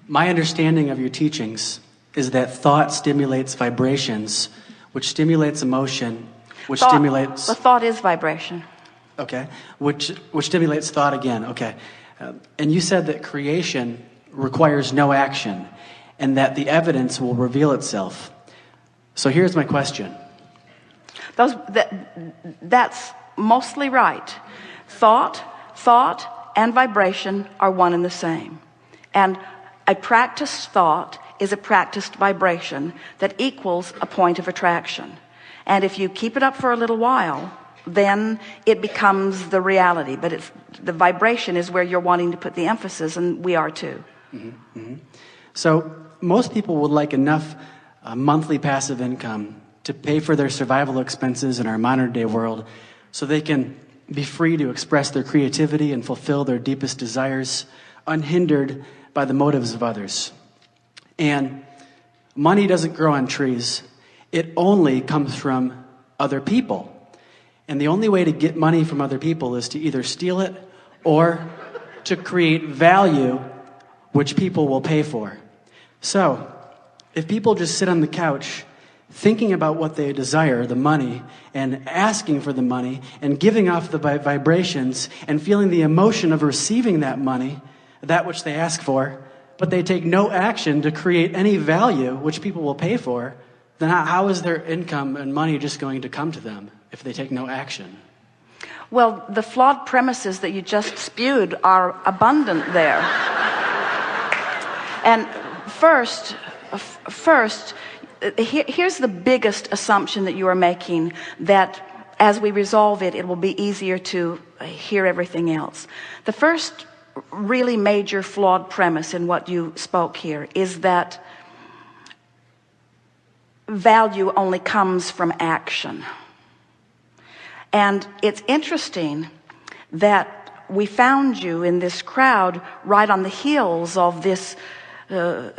My understanding of your teachings is that thought stimulates vibrations, which stimulates emotion, which stimulates... The thought is vibration. Okay, which stimulates thought again, okay. And you said that creation requires no action, and that the evidence will reveal itself. So here's my question. That's mostly right. Thought and vibration are one and the same. And a practiced thought is a practiced vibration that equals a point of attraction. And if you keep it up for a little while, then it becomes the reality. But the vibration is where you're wanting to put the emphasis, and we are too. Mm-hmm. Mm-hmm. So most people would like enough monthly passive income to pay for their survival expenses in our modern day world so they can be free to express their creativity and fulfill their deepest desires unhindered by the motives of others. And money doesn't grow on trees. It only comes from other people. And the only way to get money from other people is to either steal it or to create value which people will pay for. So, if people just sit on the couch thinking about what they desire, the money, and asking for the money, and giving off the vibrations, and feeling the emotion of receiving that money, that which they ask for, but they take no action to create any value which people will pay for, then how is their income and money just going to come to them if they take no action? Well, the flawed premises that you just spewed are abundant there. And first, here's the biggest assumption that you are making, that as we resolve it, it will be easier to hear everything else. The first really major flawed premise in what you spoke here is that value only comes from action. And it's interesting that we found you in this crowd right on the heels of this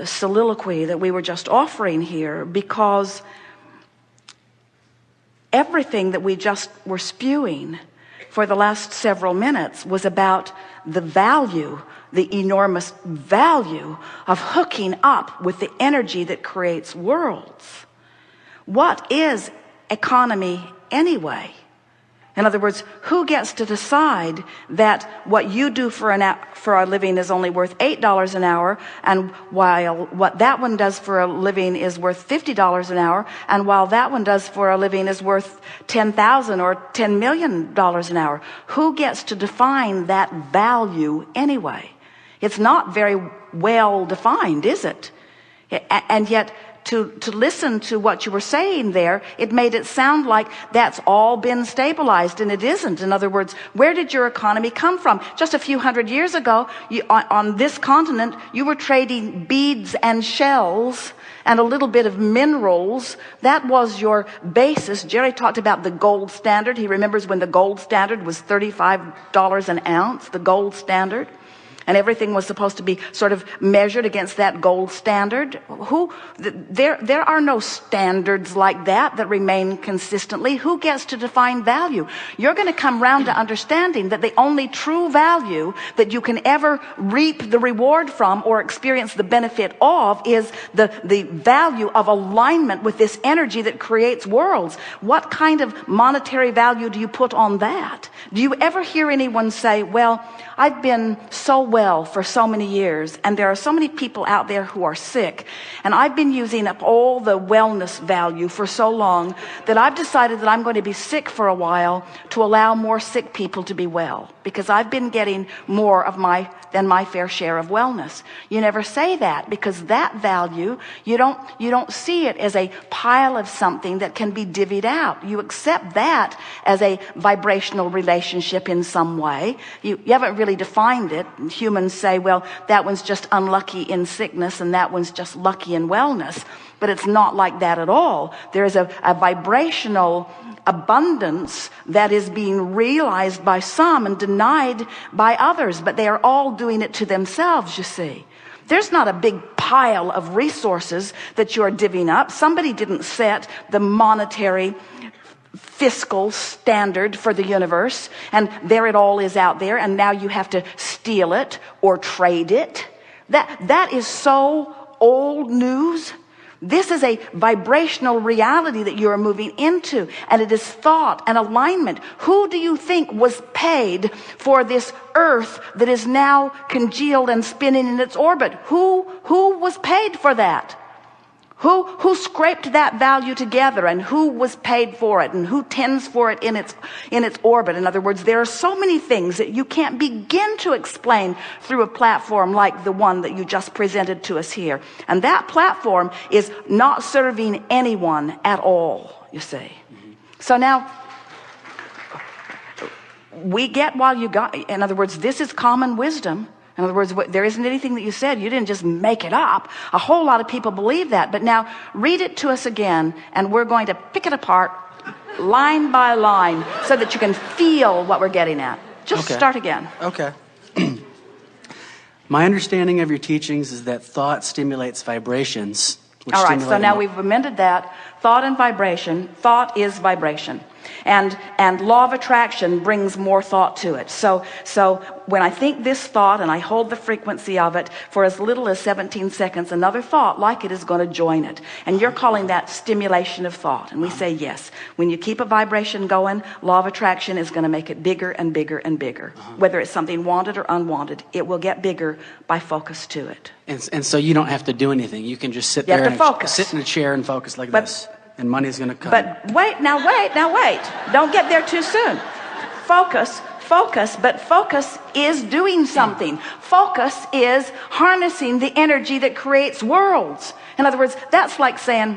soliloquy that we were just offering here, because everything that we just were spewing for the last several minutes was about the value, the enormous value of hooking up with the energy that creates worlds. What is economy anyway? In other words, who gets to decide that what you do for a living is only worth $8 an hour, and while what that one does for a living is worth $50 an hour, and while that one does for a living is worth $10,000 or $10 million an hour? Who gets to define that value anyway? It's not very well defined, is it? And yet, to listen to what you were saying there, it made it sound like that's all been stabilized, and it isn't. In other words, where did your economy come from? Just a few hundred years ago, on this continent, you were trading beads and shells and a little bit of minerals. That was your basis. Jerry talked about the gold standard. He remembers when the gold standard was $35 an ounce, the gold standard. And everything was supposed to be sort of measured against that gold standard. There are no standards like that remain consistently. Who gets to define value? You're going to come round to understanding that the only true value that you can ever reap the reward from or experience the benefit of is the value of alignment with this energy that creates worlds. What kind of monetary value do you put on that? Do you ever hear anyone say, well, I've been so well for so many years, and there are so many people out there who are sick, and I've been using up all the wellness value for so long that I've decided that I'm going to be sick for a while to allow more sick people to be well, because I've been getting more of than my fair share of wellness. You never say that, because that value, you don't see it as a pile of something that can be divvied out. You accept that as a vibrational relationship in some way. You haven't really defined it. Humans say, well, that one's just unlucky in sickness and that one's just lucky in wellness. But it's not like that at all. There is a vibrational abundance that is being realized by some and denied by others, but they are all doing it to themselves, you see. There's not a big pile of resources that you're divvying up. Somebody didn't set the monetary fiscal standard for the universe, and there it all is out there, and now you have to steal it or trade it That is so old news. This is a vibrational reality that you are moving into, and it is thought and alignment. Who do you think was paid for this earth that is now congealed and spinning in its orbit? Who was paid for that? Who scraped that value together, and who was paid for it, and who tends for it in its orbit? In other words, there are so many things that you can't begin to explain through a platform like the one that you just presented to us here. And that platform is not serving anyone at all, you see. So now, we get while you got, in other words, this is common wisdom. In other words, there isn't anything that you said. You didn't just make it up. A whole lot of people believe that. But now read it to us again, and we're going to pick it apart line by line so that you can feel what we're getting at. Just start again. Okay. My understanding of your teachings is that thought stimulates vibrations. All right, so now we've amended that. Thought and vibration. Thought is vibration. And law of attraction brings more thought to it. So when I think this thought and I hold the frequency of it for as little as 17 seconds, another thought like it is going to join it. And you're calling that stimulation of thought. And we say yes. When you keep a vibration going, law of attraction is going to make it bigger and bigger and bigger. Whether it's something wanted or unwanted, it will get bigger by focus to it. And so you don't have to do anything. You can just sit there and sit in a chair and focus like this. And money's going to come. But wait. Don't get there too soon. Focus, but focus is doing something. Focus is harnessing the energy that creates worlds. In other words, that's like saying,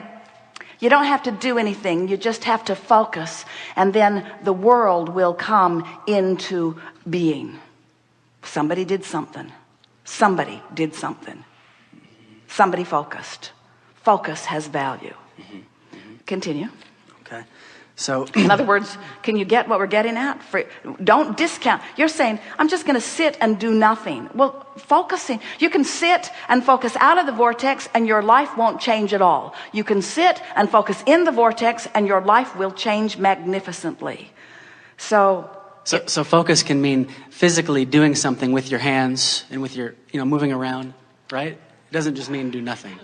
you don't have to do anything. You just have to focus. And then the world will come into being. Somebody did something. Somebody did something. Somebody focused. Focus has value. Continue. Okay. So in other words, can you get what we're getting at? Don't discount. You're saying, I'm just going to sit and do nothing. Well, focusing. You can sit and focus out of the vortex and your life won't change at all. You can sit and focus in the vortex and your life will change magnificently. So focus can mean physically doing something with your hands and with your, moving around, right? It doesn't just mean do nothing.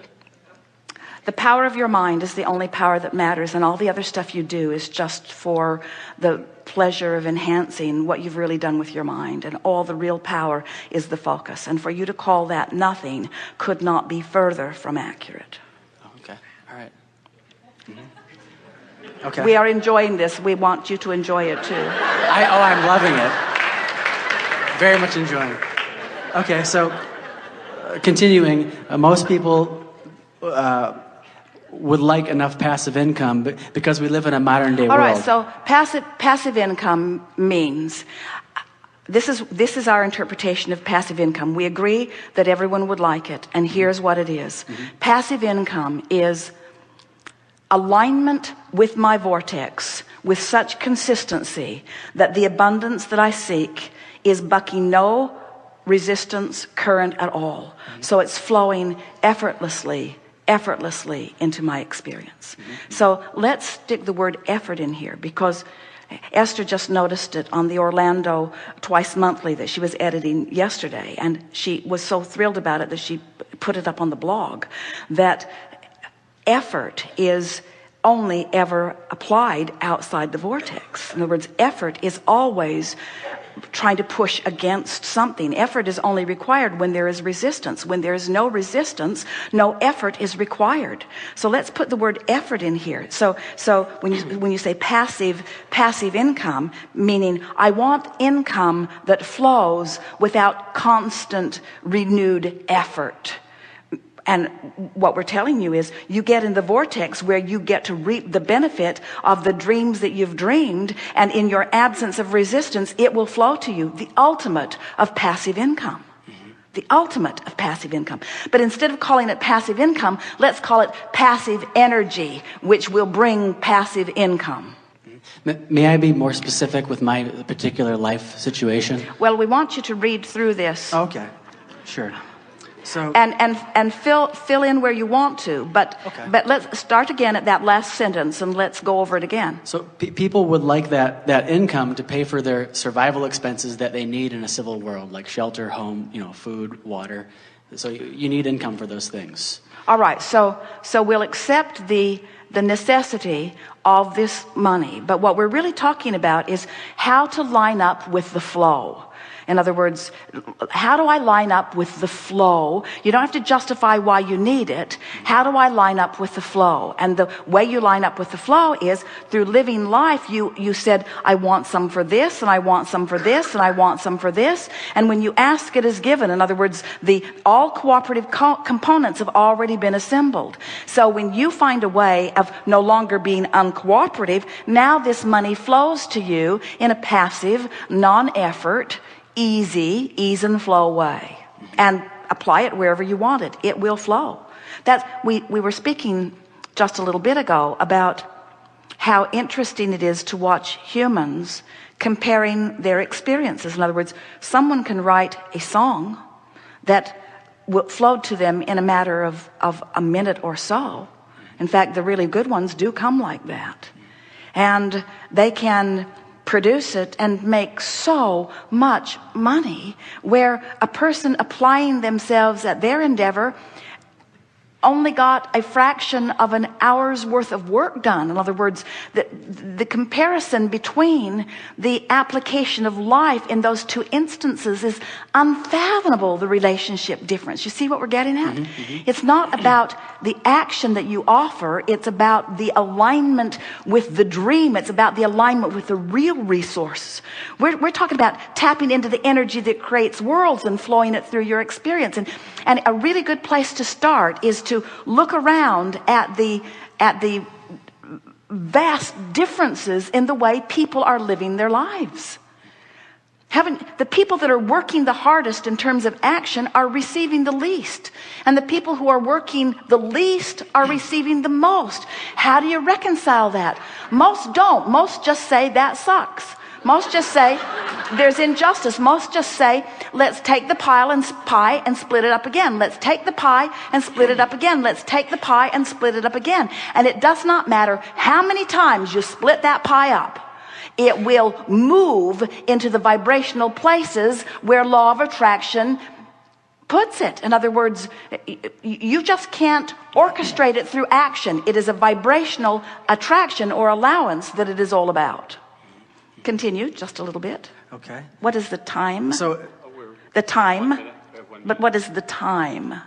The power of your mind is the only power that matters, and all the other stuff you do is just for the pleasure of enhancing what you've really done with your mind. And all the real power is the focus. And for you to call that nothing could not be further from accurate. Okay. All right. Okay. We are enjoying this. We want you to enjoy it too. I'm loving it. Very much enjoying it. Okay, so continuing, most people would like enough passive income, but because we live in a modern day world. All right, so passive income means, this is our interpretation of passive income. We agree that everyone would like it, and here's what it is. Passive income is alignment with my vortex with such consistency that the abundance that I seek is bucking no resistance current at all. So it's flowing effortlessly into my experience. So let's stick the word effort in here, because Esther just noticed it on the Orlando Twice Monthly that she was editing yesterday, and she was so thrilled about it that she put it up on the blog, that effort is only ever applied outside the vortex. In other words, effort is always trying to push against something. Effort is only required when there is resistance. When there is no resistance, no effort is required. So let's put the word effort in here. So when you say passive income, meaning I want income that flows without constant renewed effort. And what we're telling you is you get in the vortex where you get to reap the benefit of the dreams that you've dreamed, and in your absence of resistance, it will flow to you. The ultimate of passive income. The ultimate of passive income. But instead of calling it passive income, let's call it passive energy, which will bring passive income. May I be more specific with my particular life situation? Well, we want you to read through this. Okay, sure. So, and fill in where you want to, but let's start again at that last sentence and let's go over it again. So people would like that income to pay for their survival expenses that they need in a civil world, like shelter, home, food, water, So you need income for those things. All right, so we'll accept the necessity of this money, but what we're really talking about is how to line up with the flow. In other words, how do I line up with the flow? You don't have to justify why you need it. How do I line up with the flow? And the way you line up with the flow is through living life. You said, I want some for this, and I want some for this, and I want some for this. And when you ask, it is given. In other words, all cooperative components have already been assembled. So when you find a way of no longer being uncooperative, now this money flows to you in a passive, non-effort, ease and flow way, and apply it wherever you want it. It will flow. We were speaking just a little bit ago about how interesting it is to watch humans comparing their experiences. In other words, someone can write a song that will flow to them in a matter of a minute or so. In fact, the really good ones do come like that, and they can produce it and make so much money, where a person applying themselves at their endeavor only got a fraction of an hour's worth of work done. In other words, the comparison between the application of life in those two instances is unfathomable, the relationship difference. You see what we're getting at? It's not about the action that you offer. It's about the alignment with the dream. It's about the alignment with the real resource. We're talking about tapping into the energy that creates worlds and flowing it through your experience. And a really good place to start is to look around at the vast differences in the way people are living their lives. The people that are working the hardest in terms of action are receiving the least, and the people who are working the least are receiving the most. How do you reconcile that? Most don't. Most just say that sucks. Most just say there's injustice. Most just say, let's take the pie and split it up again. Let's take the pie and split it up again. Let's take the pie and split it up again. And it does not matter how many times you split that pie up. It will move into the vibrational places where law of attraction puts it. In other words, you just can't orchestrate it through action. It is a vibrational attraction or allowance that it is all about. Continue just a little bit. Okay. What is the time? So the time. But what is the time?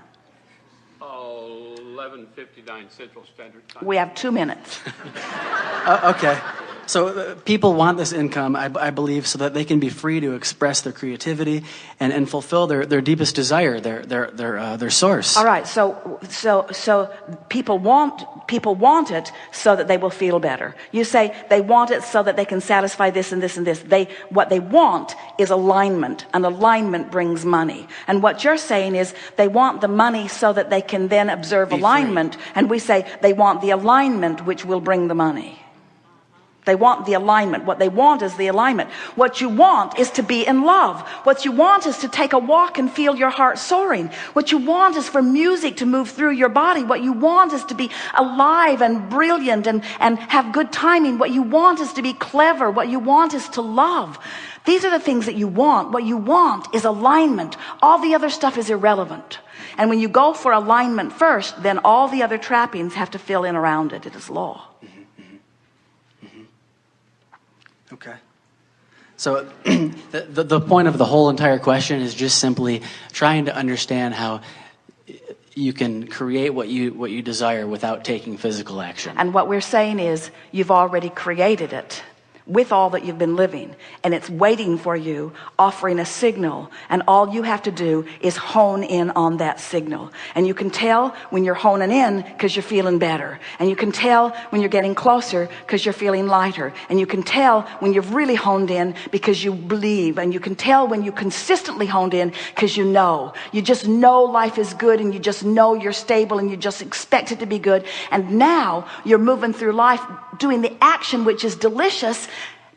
11:59 Central Standard Time. We have 2 minutes. okay. So people want this income, I believe, so that they can be free to express their creativity and fulfill their deepest desire, their source. All right. So people want it so that they will feel better. You say they want it so that they can satisfy this and this and this. What they want is alignment, and alignment brings money. And what you're saying is they want the money so that they can then observe alignment. And we say they want the alignment which will bring the money. They want the alignment. What they want is the alignment. What you want is to be in love. What you want is to take a walk and feel your heart soaring. What you want is for music to move through your body. What you want is to be alive and brilliant and have good timing. What you want is to be clever. What you want is to love. These are the things that you want. What you want is alignment. All the other stuff is irrelevant. And when you go for alignment first, then all the other trappings have to fill in around it. It is law. Okay. So the point of the whole entire question is just simply trying to understand how you can create what you desire without taking physical action. And what we're saying is you've already created it with all that you've been living, and it's waiting for you, offering a signal, and all you have to do is hone in on that signal. And you can tell when you're honing in because you're feeling better, and you can tell when you're getting closer because you're feeling lighter, and you can tell when you've really honed in because you believe, and you can tell when you consistently honed in because you just know life is good, and you just know you're stable, and you just expect it to be good. And now you're moving through life doing the action which is delicious,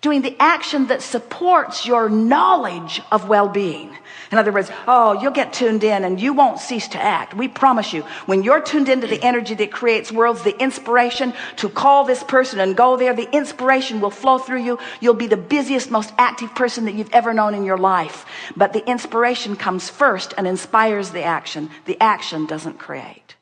doing the action that supports your knowledge of well-being. In other words, oh, you'll get tuned in and you won't cease to act. We promise you, when you're tuned into the energy that creates worlds, the inspiration to call this person and go there, the inspiration will flow through you. You'll be the busiest, most active person that you've ever known in your life. But the inspiration comes first and inspires the action. The action doesn't create.